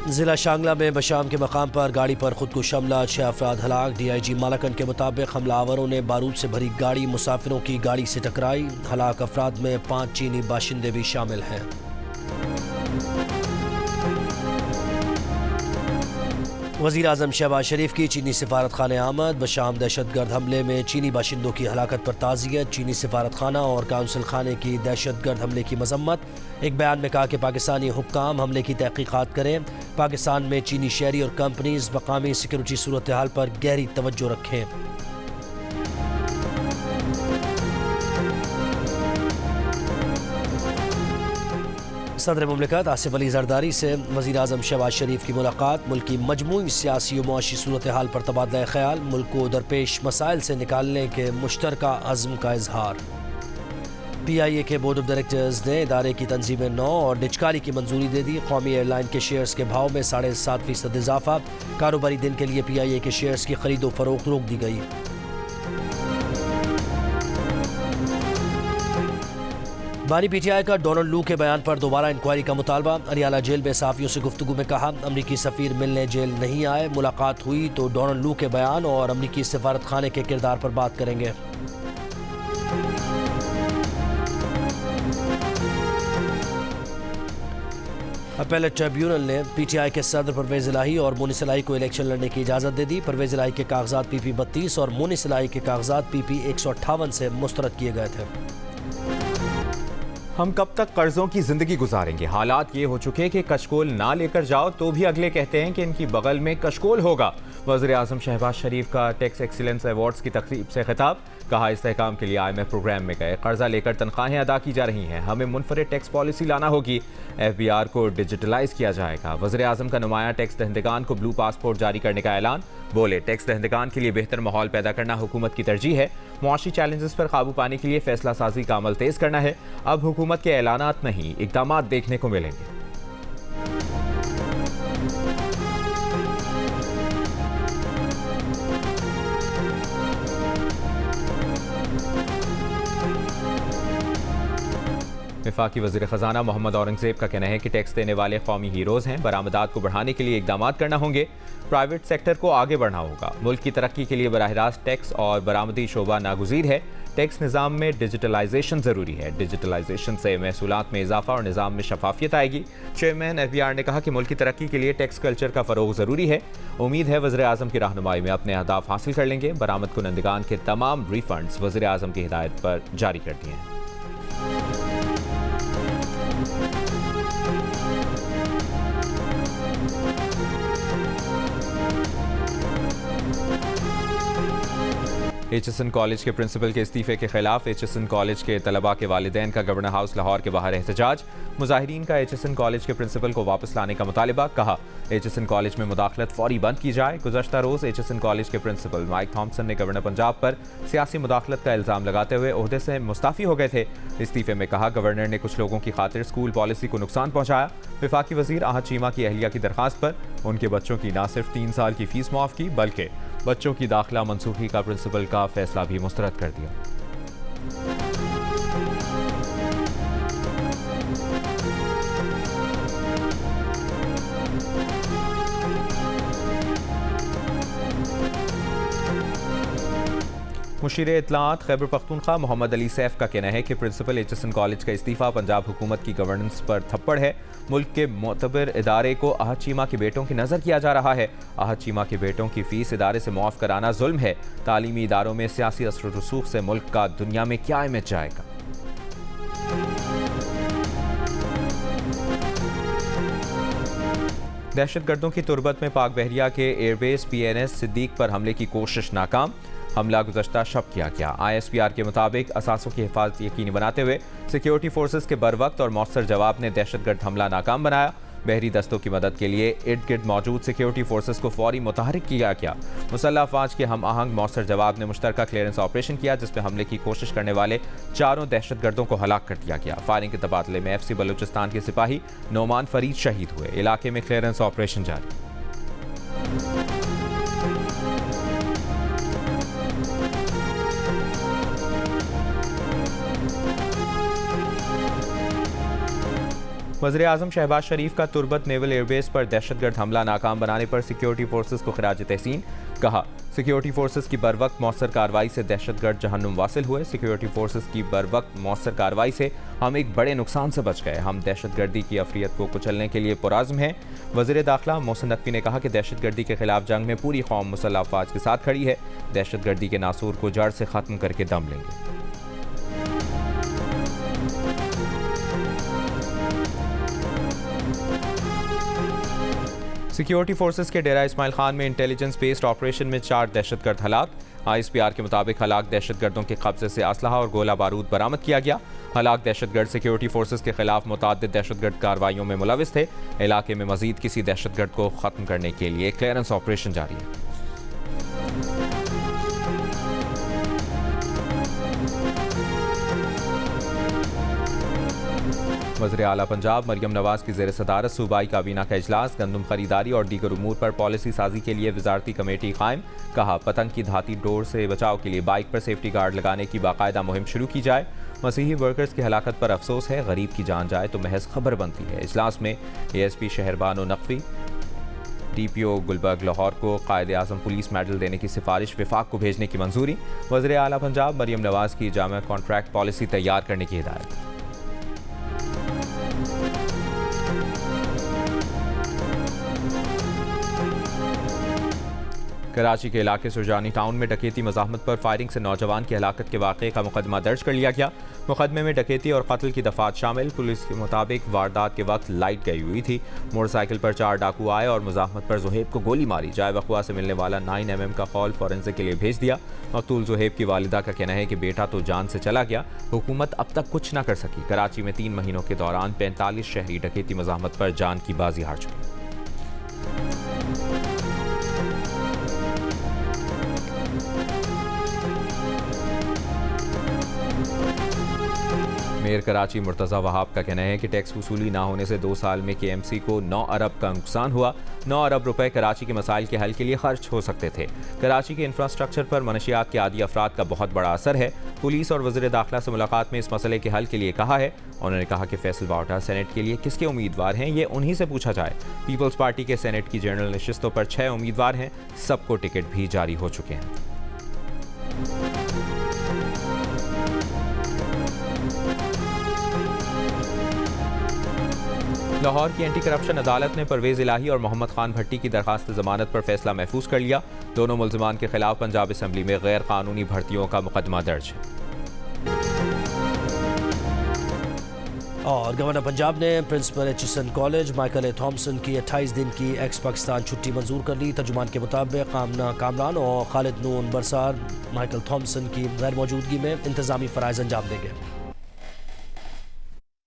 जिला शांगला में बशाम के मकाम पर गाड़ी पर खुदकुश हमला, 6 अफराद हलाक। DIG मालाकन के मुताबिक हमलावरों ने बारूद से भरी गाड़ी मुसाफिरों की गाड़ी से टकराई। हलाक अफराद में 5 चीनी बाशिंदे भी शामिल हैं। वज़ीर आज़म शहबाज शरीफ की चीनी सिफारत खाने आमद। बशाम दहशतगर्द हमले में चीनी बाशिंदों की हलाकत पर ताज़ियत। चीनी सिफारत खाना और काउंसिल खाने की दहशतगर्द हमले की मजम्मत। एक बयान में कहा कि पाकिस्तानी हुक्काम हमले की तहकीकात करें। पाकिस्तान में चीनी शहरी और कंपनीज मकामी सिक्योरिटी सूरत हाल पर गहरी तवज्जो रखें। सदर मुमलिकत आसिफ अली जरदारी से वज़ीर आज़म शहबाज शरीफ की मुलाकात। मुल्क की मजमूई सियासी और मुआशी सूरत हाल पर तबादला ख्याल। मुल्क को दरपेश मसाइल से निकालने के मुश्तरका अज़्म का इजहार। PIA के बोर्ड ऑफ डायरेक्टर्स ने इदारे की तंजीम नौ और निजकारी की मंजूरी दे दी। कौमी एयरलाइन के शेयर्स के भाव में 7.5% इजाफा। कारोबारी दिन के लिए PIA के शेयर्स की खरीदो फरोख्त रोक दी गई। बानी PTI का डोनाल्ड लू के बयान पर दोबारा इंक्वायरी का मुतालबा। अरियाला जेल में सहाफियों से गुफ्तगू में कहा, अमरीकी सफ़ीर मिलने जेल नहीं आए। मुलाकात हुई तो डोनाल्ड लू के बयान और अमरीकी सफारत खाने के किरदार पर बात करेंगे। अपेलेट ट्रिब्यूनल ने PTI के सदर परवेज इलाही और मोनिस इलाही को इलेक्शन लड़ने की इजाज़त दे दी। परवेज इलाही के कागजात PP 32 और मोनिस इलाही के कागजात PP 158 से मुस्तरद किए गए थे। हम कब तक कर्जों की जिंदगी गुजारेंगे? हालात ये हो चुके कि कशकोल ना लेकर जाओ तो भी अगले कहते हैं कि इनकी बगल में कशकोल होगा। वज़ीर आज़म शहबाज शरीफ का टैक्स एक्सीलेंस अवार्ड्स की तकरीब से खिताब। कहा, इस्तेहकाम के लिए IMF प्रोग्राम में गए, कर्जा लेकर तनख्वाहें अदा की जा रही हैं। हमें मुनफरिद टैक्स पॉलिसी लाना होगी। FBR को डिजिटलाइज किया जाएगा। वज़ीर आज़म का नुमाया टैक्स दहंदगान को ब्लू पासपोर्ट जारी करने का ऐलान। बोले, टैक्स दहंदगान के लिए बेहतर माहौल पैदा करना हुकूमत की तरजीह है। मुआशी चैलेंजेस पर काबू पाने के लिए फैसला साजी का अमल तेज करना है। अब हुकूमत के ऐलानात नहीं, इक़दामात देखने को मिलेंगे। वफाकी वज़ीर ख़जाना मोहम्मद औरंगज़ेब का कहना है कि टैक्स देने वाले कौमी हीरोज़ हैं। बरामदात को बढ़ाने के लिए इक़दामात करना होंगे। प्राइवेट सेक्टर को आगे बढ़ना होगा। मुल्क की तरक्की के लिए बराह रास्त टैक्स और बरामदी शोबा नागुज़ीर है। टैक्स निज़ाम में डिजिटलाइजेशन ज़रूरी है। डिजिटलाइजेशन से महसूलात में इजाफा और निज़ाम में शफाफियत आएगी। चेयरमैन FBR ने कहा कि मुल्क की तरक्की के लिए टैक्स कल्चर का फ़रोग़ ज़रूरी है। उम्मीद है वज़ीर आज़म की रहनुमाई में अपने अहदाफ हासिल कर लेंगे। बरामद कुनंदगान के तमाम रिफंड्स वज़ीर आज़म की हिदायत पर जारी कर दिए हैं। HSN कॉलेज के प्रिंसिपल के इस्तीफे के खिलाफ HSN कॉलेज के तलबा के वालिदैन का गवर्नर हाउस लाहौर के बाहर एहतजाज। मुजाहिरीन का HSN कॉलेज के प्रिंसिपल को वापस लाने का मुतालिबा। कहा, HSN कॉलेज में मुदाखलत फौरी बंद की जाए। गुज़श्ता रोज़ HSN कॉलेज के प्रिंसिपल माइक थॉम्सन ने गवर्नर पंजाब पर सियासी मुदाखलत का इल्ज़ाम लगाते हुए ओहदे से मुस्ताफ़ी हो गए थे। इस्तीफे में कहा, गवर्नर ने कुछ लोगों की खातिर स्कूल पॉलिसी को नुकसान पहुँचाया। वफाकी वज़ीर आहत चीमा की अहलिया की दरख्वास्त पर उनके बच्चों की न सिर्फ 3 साल की फ़ीस माफ़ की बल्कि बच्चों की दाखिला मनसूखी का प्रिंसिपल का फैसला भी मुस्तरद कर दिया। मुशीर इत्तलात खैबर पख्तूनख्वा मोहम्मद अली सैफ का कहना है कि प्रिंसिपल HSN कॉलेज का इस्तीफ़ा पंजाब हुकूमत की गवर्नेंस पर थप्पड़ है। मुल्क के मोतबर इदारे को आहत चीमा के बेटों की नज़र किया जा रहा है। आहत चीमा के बेटों की फ़ीस इदारे से मुआफ़ कराना जुल्म है। तालीमी इदारों में सियासी असर रसूख से मुल्क का दुनिया में क्या इमेज जाएगा। दहशतगर्दों की तुरबत में पाक बहरिया के एयरबेस PNS सिद्दीक पर हमले की कोशिश नाकाम। हमला गुज़श्ता शब किया गया। ISPR के मुताबिक असासों की हिफाजत यकीनी बनाते हुए सिक्योरिटी फोर्सेस के बरवक्त और मौसर जवाब ने दहशतगर्द हमला नाकाम बनाया। बहरी दस्तों की मदद के लिए इर्द गिर्द मौजूद सिक्योरिटी फोर्सेस को फौरी मुतहरिक किया गया। मुसल्लह अफवाज के हम आहंग मौसर जवाब ने मुश्तरका क्लियरेंस ऑपरेशन किया, जिसमें हमले की कोशिश करने वाले 4 दहशतगर्दों को हलाक कर दिया गया। फायरिंग के तबादले में FC बलूचिस्तान के सिपाही नोमान फरीद शहीद हुए। इलाके में क्लियरेंस ऑपरेशन जारी। वज़ीर आज़म शहबाज शरीफ का तुर्बत नेवल एयरबेस पर दहशतगर्द हमला नाकाम बनाने पर सिक्योरिटी फोर्सेस को खिराज तहसीन। कहा, सिक्योरिटी फोर्सेस की बरवक्त मौसर कार्रवाई से दहशतगर्द जहन्नुम वासिल हुए। सिक्योरिटी फोर्सेस की बरवक्त मौसर कार्रवाई से हम एक बड़े नुकसान से बच गए। हम दहशतगर्दी की अफरियत को कुचलने के लिए पुराज़्म हैं। वज़ीर दाखिला मोहसिन नकवी ने कहा कि दहशतगर्दी के खिलाफ जंग में पूरी कौम मुसल्लह अफवाज के साथ खड़ी है। दहशतगर्दी के नासूर को जड़ से ख़त्म करके दम लेंगे। सिक्योरिटी फोर्सेस के डेरा इस्माइल खान में इंटेलिजेंस बेस्ड ऑपरेशन में 4 दहशतगर्द हलाक। ISPR के मुताबिक हलाक दहशतगर्दों के कब्जे से असलहा और गोला बारूद बरामद किया गया। हलाक दहशतगर्द सिक्योरिटी फोर्सेस के खिलाफ मुताद्दिद दहशतगर्द कार्रवाइयों में मुलविस थे। इलाके में मजीद किसी दहशतगर्द को खत्म करने के लिए क्लियरेंस ऑपरेशन जारी है। वज़ीर आला पंजाब मरियम नवाज की ज़ेर सदारत सूबाई काबीना का इजलास। गंदम खरीदारी और दीगर उमूर पर पॉलिसी साजी के लिए वजारती कमेटी कायम। कहा, पतंग की धाती डोर से बचाव के लिए बाइक पर सेफ्टी गार्ड लगाने की बाकायदा मुहिम शुरू की जाए। मसीही वर्कर्स की हलाकत पर अफसोस है, गरीब की जान जाए तो महज खबर बनती है। इजलास में ASP शहरबानो नकवी, DPO गुलबर्ग लाहौर को कायद आज़म पुलिस मेडल देने की सिफारिश विफाक को भेजने की मंजूरी। वज़ीर आला पंजाब मरियम नवाज की जामा कॉन्ट्रैक्ट पॉलिसी तैयार करने की हिदायत। कराची के इलाके सुरजानी टाउन में डकैती मज़ाहमत पर फायरिंग से नौजवान की हलाकत के वाक़े का मुकदमा दर्ज कर लिया गया। मुकदमे में डकैती और कत्ल की दफात शामिल। पुलिस के मुताबिक वारदात के वक्त लाइट गई हुई थी। मोटरसाइकिल पर 4 डाकू आए और मुज़ाहमत पर जुहैब को गोली मारी। जाए वक़्वा से मिलने वाला 9mm का खौल फॉरेंसिक के लिए भेज दिया। मकतूल जुहैब की वालिदा का कहना है कि बेटा तो जान से चला गया, हुकूमत अब तक कुछ न कर सकी। कराची में 3 महीनों के दौरान 45 शहरी डकैती मज़ाहमत पर जान की बाजी हार चुके। मेयर कराची मुर्तज़ा वहाब का कहना है कि टैक्स वसूली ना होने से 2 साल में KMC को 9 अरब का नुकसान हुआ। 9 अरब रुपए कराची के मसाइल के हल के लिए खर्च हो सकते थे। कराची के इंफ्रास्ट्रक्चर पर मनशियात के आदी अफराद का बहुत बड़ा असर है। पुलिस और वज़ीर दाखिला से मुलाकात में इस मसले के हल के लिए कहा है। उन्होंने कहा कि फैसल वाटा सेनेट के लिए किसके उम्मीदवार हैं, ये उन्हीं से पूछा जाए। पीपल्स पार्टी के सेनेट की जनरल नशिस्तों पर 6 उम्मीदवार हैं। सबको टिकट भी जारी हो चुके हैं। लाहौर की एंटी करप्शन अदालत ने परवेज़ इलाही और मोहम्मद खान भट्टी की दरखास्त जमानत पर फैसला महफूज कर लिया। दोनों मुल्ज़िमान के खिलाफ पंजाब असम्बली में गैर कानूनी भर्तियों का मुकदमा दर्ज है। और गवर्नर पंजाब ने प्रिंसिपल एचिसन कॉलेज माइकल ए थॉम्सन की 28 दिन की एक्स पाकिस्तान छुट्टी मंजूर कर ली। तर्जुमान के मुताबिक कामरान और खालिद नून बरसार माइकल थॉम्सन की गैर मौजूदगी में इंतजामी फ़राइज़ अंजाम देंगे।